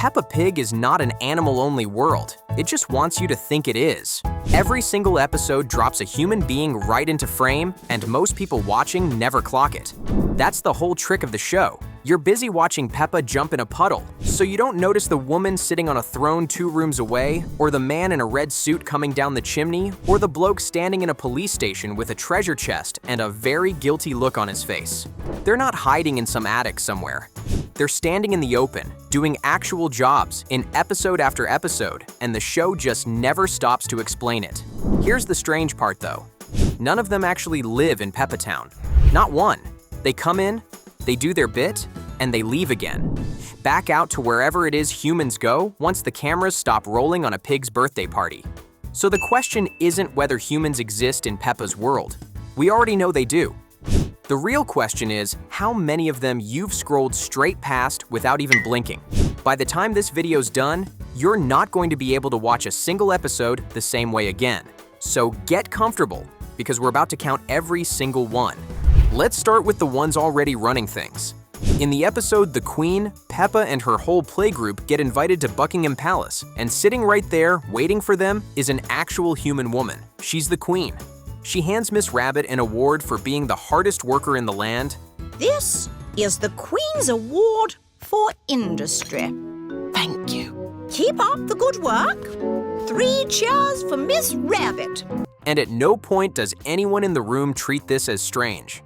Peppa Pig is not an animal-only world. It just wants you to think it is. Every single episode drops a human being right into frame, and most people watching never clock it. That's the whole trick of the show. You're busy watching Peppa jump in a puddle, so you don't notice the woman sitting on a throne 2 rooms away, or the man in a red suit coming down the chimney, or the bloke standing in a police station with a treasure chest and a very guilty look on his face. They're not hiding in some attic somewhere. They're standing in the open, doing actual jobs in episode after episode, and the show just never stops to explain it. Here's the strange part though. None of them actually live in Peppa Town. Not one. They come in, they do their bit, and they leave again. Back out to wherever it is humans go once the cameras stop rolling on a pig's birthday party. So the question isn't whether humans exist in Peppa's world. We already know they do. The real question is how many of them you've scrolled straight past without even blinking. By the time this video's done, you're not going to be able to watch a single episode the same way again. So get comfortable, because we're about to count every single one. Let's start with the ones already running things. In the episode The Queen, Peppa and her whole playgroup get invited to Buckingham Palace, and sitting right there, waiting for them, is an actual human woman. She's the Queen. She hands Miss Rabbit an award for being the hardest worker in the land. This is the Queen's Award for Industry. Thank you. Keep up the good work. 3 cheers for Miss Rabbit. And at no point does anyone in the room treat this as strange.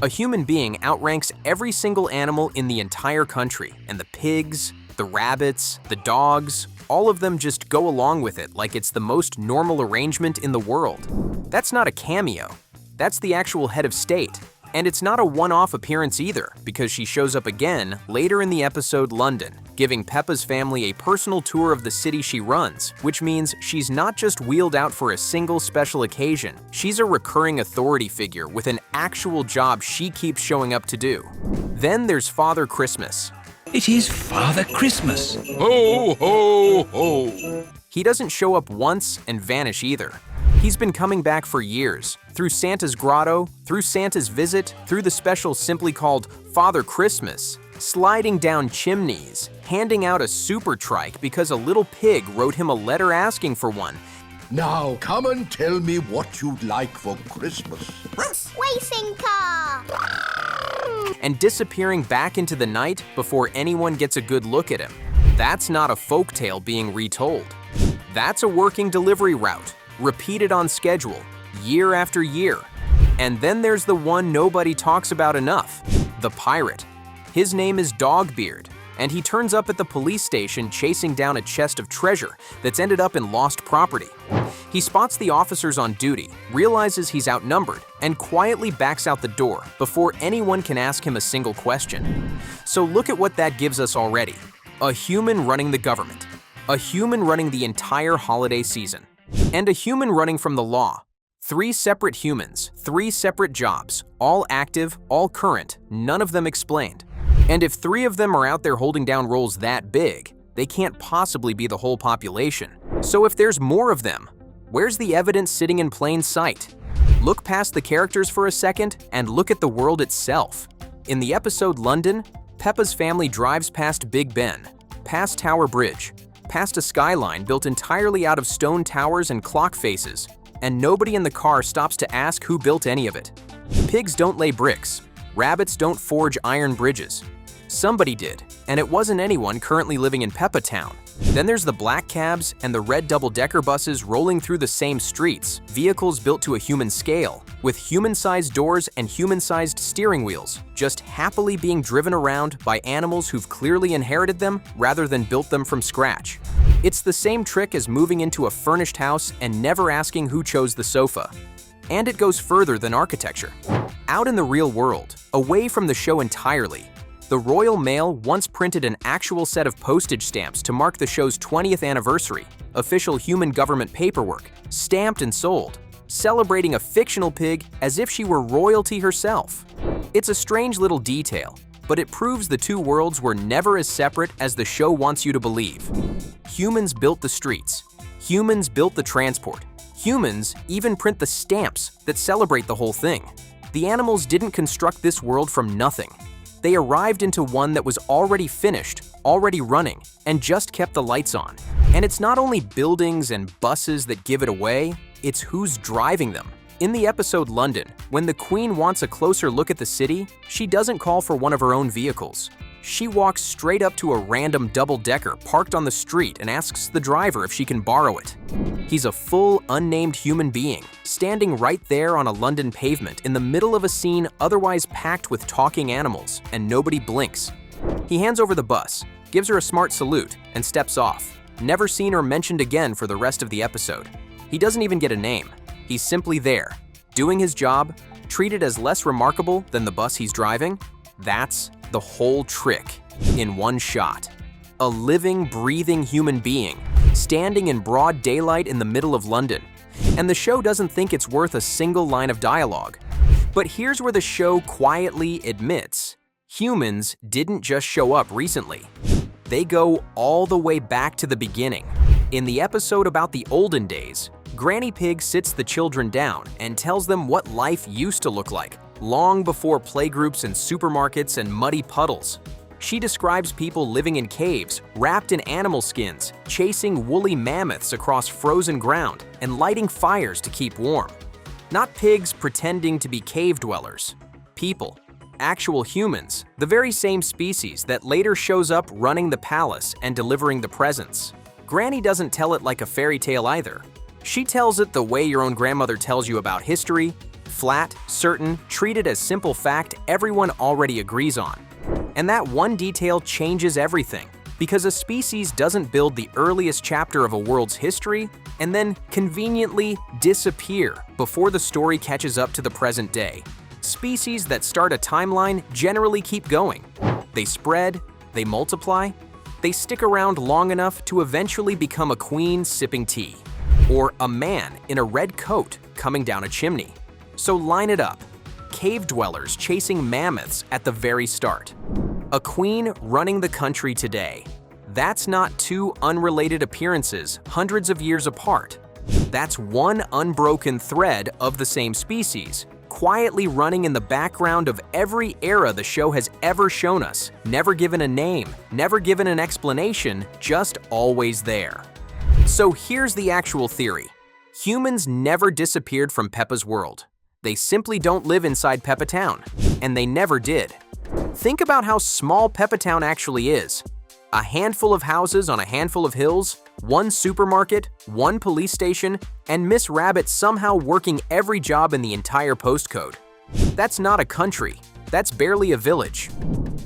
A human being outranks every single animal in the entire country, and the pigs, the rabbits, the dogs, all of them just go along with it like it's the most normal arrangement in the world. That's not a cameo. That's the actual head of state. And it's not a one-off appearance either, because she shows up again later in the episode London, giving Peppa's family a personal tour of the city she runs, which means she's not just wheeled out for a single special occasion. She's a recurring authority figure with an actual job she keeps showing up to do. Then there's Father Christmas. It is Father Christmas. Ho, ho, ho. He doesn't show up once and vanish either. He's been coming back for years, through Santa's grotto, through Santa's visit, through the special simply called Father Christmas, sliding down chimneys, handing out a super trike because a little pig wrote him a letter asking for one, Now come and tell me what you'd like for Christmas. Racing car! and disappearing back into the night before anyone gets a good look at him. That's not a folktale being retold. That's a working delivery route, repeated on schedule, year after year. And then there's the one nobody talks about enough, the pirate. His name is Dogbeard, and he turns up at the police station chasing down a chest of treasure that's ended up in lost property. He spots the officers on duty, realizes he's outnumbered, and quietly backs out the door before anyone can ask him a single question. So look at what that gives us already. A human running the government, a human running the entire holiday season, and a human running from the law. 3 separate humans, 3 separate jobs, all active, all current, none of them explained. And if 3 of them are out there holding down roles that big, they can't possibly be the whole population. So if there's more of them, where's the evidence sitting in plain sight? Look past the characters for a second and look at the world itself. In the episode London, Peppa's family drives past Big Ben, past Tower Bridge, past a skyline built entirely out of stone towers and clock faces, and nobody in the car stops to ask who built any of it. Pigs don't lay bricks. Rabbits don't forge iron bridges. Somebody did, and it wasn't anyone currently living in Peppa Town. Then there's the black cabs and the red double-decker buses rolling through the same streets, vehicles built to a human scale, with human-sized doors and human-sized steering wheels, just happily being driven around by animals who've clearly inherited them rather than built them from scratch. It's the same trick as moving into a furnished house and never asking who chose the sofa. And it goes further than architecture. Out in the real world, away from the show entirely, the Royal Mail once printed an actual set of postage stamps to mark the show's 20th anniversary, official human government paperwork, stamped and sold, celebrating a fictional pig as if she were royalty herself. It's a strange little detail, but it proves the 2 worlds were never as separate as the show wants you to believe. Humans built the streets. Humans built the transport. Humans even print the stamps that celebrate the whole thing. The animals didn't construct this world from nothing. They arrived into one that was already finished, already running, and just kept the lights on. And it's not only buildings and buses that give it away, it's who's driving them. In the episode London, when the Queen wants a closer look at the city, she doesn't call for one of her own vehicles. She walks straight up to a random double-decker parked on the street and asks the driver if she can borrow it. He's a full, unnamed human being, standing right there on a London pavement in the middle of a scene otherwise packed with talking animals, and nobody blinks. He hands over the bus, gives her a smart salute, and steps off, never seen or mentioned again for the rest of the episode. He doesn't even get a name. He's simply there, doing his job, treated as less remarkable than the bus he's driving. That's the whole trick in one shot. A living, breathing human being, standing in broad daylight in the middle of London. And the show doesn't think it's worth a single line of dialogue. But here's where the show quietly admits humans didn't just show up recently. They go all the way back to the beginning. In the episode about the olden days, Granny Pig sits the children down and tells them what life used to look like, long before playgroups and supermarkets and muddy puddles. She describes people living in caves, wrapped in animal skins, chasing woolly mammoths across frozen ground, and lighting fires to keep warm. Not pigs pretending to be cave dwellers. People, actual humans, the very same species that later shows up running the palace and delivering the presents. Granny doesn't tell it like a fairy tale either. She tells it the way your own grandmother tells you about history, flat, certain, treated as simple fact everyone already agrees on. And that one detail changes everything, because a species doesn't build the earliest chapter of a world's history and then conveniently disappear before the story catches up to the present day. Species that start a timeline generally keep going. They spread, they multiply, they stick around long enough to eventually become a queen sipping tea, or a man in a red coat coming down a chimney. So line it up. Cave dwellers chasing mammoths at the very start. A queen running the country today. That's not two unrelated appearances hundreds of years apart. That's one unbroken thread of the same species, quietly running in the background of every era the show has ever shown us, never given a name, never given an explanation, just always there. So here's the actual theory. Humans never disappeared from Peppa's world. They simply don't live inside Peppa Town, and they never did. Think about how small Peppa Town actually is. A handful of houses on a handful of hills, one supermarket, one police station, and Miss Rabbit somehow working every job in the entire postcode. That's not a country. That's barely a village.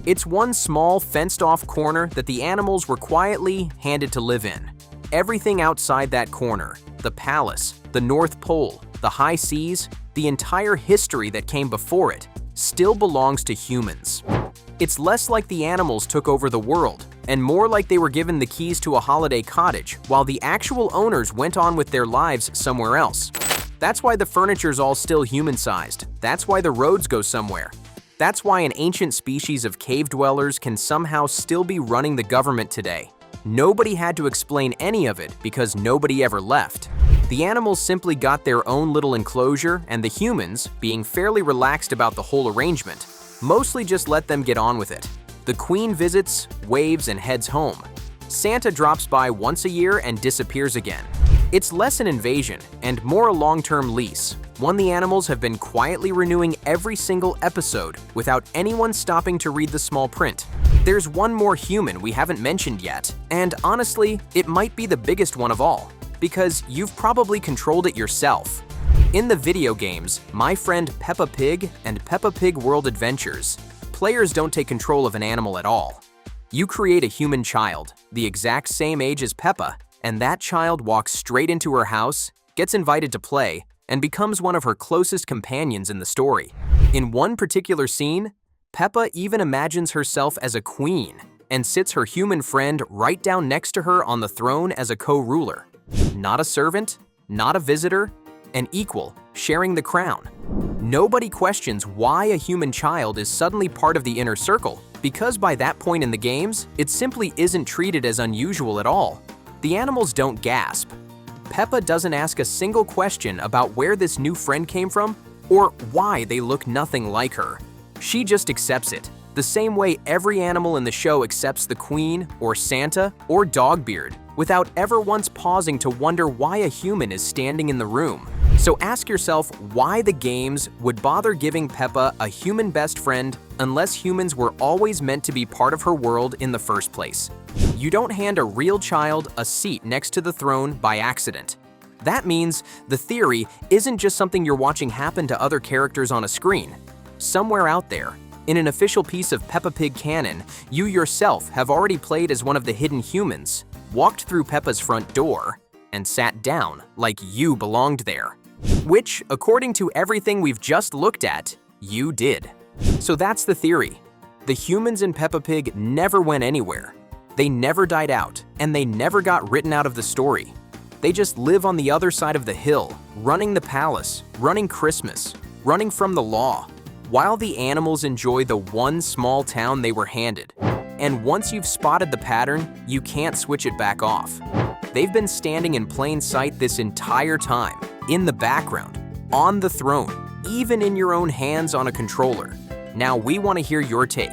It's one small, fenced-off corner that the animals were quietly handed to live in. Everything outside that corner, the palace, the North Pole, the high seas, the entire history that came before it, still belongs to humans. It's less like the animals took over the world, and more like they were given the keys to a holiday cottage while the actual owners went on with their lives somewhere else. That's why the furniture's all still human-sized. That's why the roads go somewhere. That's why an ancient species of cave dwellers can somehow still be running the government today. Nobody had to explain any of it because nobody ever left. The animals simply got their own little enclosure, and the humans, being fairly relaxed about the whole arrangement, mostly just let them get on with it. The queen visits, waves, and heads home. Santa drops by once a year and disappears again. It's less an invasion and more a long-term lease, one the animals have been quietly renewing every single episode without anyone stopping to read the small print. There's one more human we haven't mentioned yet, and honestly, it might be the biggest one of all, because you've probably controlled it yourself. In the video games, My Friend Peppa Pig and Peppa Pig World Adventures, players don't take control of an animal at all. You create a human child, the exact same age as Peppa, and that child walks straight into her house, gets invited to play, and becomes one of her closest companions in the story. In one particular scene, Peppa even imagines herself as a queen and sits her human friend right down next to her on the throne as a co-ruler. Not a servant, not a visitor, an equal, sharing the crown. Nobody questions why a human child is suddenly part of the inner circle, because by that point in the games, it simply isn't treated as unusual at all. The animals don't gasp. Peppa doesn't ask a single question about where this new friend came from or why they look nothing like her. She just accepts it, The same way every animal in the show accepts the Queen, or Santa, or Dogbeard, without ever once pausing to wonder why a human is standing in the room. So ask yourself why the games would bother giving Peppa a human best friend unless humans were always meant to be part of her world in the first place. You don't hand a real child a seat next to the throne by accident. That means the theory isn't just something you're watching happen to other characters on a screen. Somewhere out there, in an official piece of Peppa Pig canon, you yourself have already played as one of the hidden humans, walked through Peppa's front door, and sat down like you belonged there. Which, according to everything we've just looked at, you did. So that's the theory. The humans in Peppa Pig never went anywhere. They never died out, and they never got written out of the story. They just live on the other side of the hill, running the palace, running Christmas, running from the law, while the animals enjoy the one small town they were handed. And once you've spotted the pattern, you can't switch it back off. They've been standing in plain sight this entire time, in the background, on the throne, even in your own hands on a controller. Now we want to hear your take.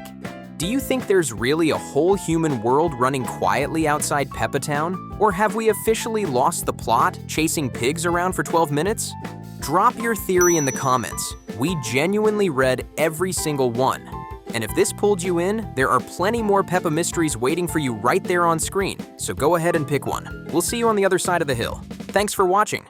Do you think there's really a whole human world running quietly outside Peppa Town? Or have we officially lost the plot, chasing pigs around for 12 minutes? Drop your theory in the comments. We genuinely read every single one. And if this pulled you in, there are plenty more Peppa mysteries waiting for you right there on screen, so go ahead and pick one. We'll see you on the other side of the hill. Thanks for watching.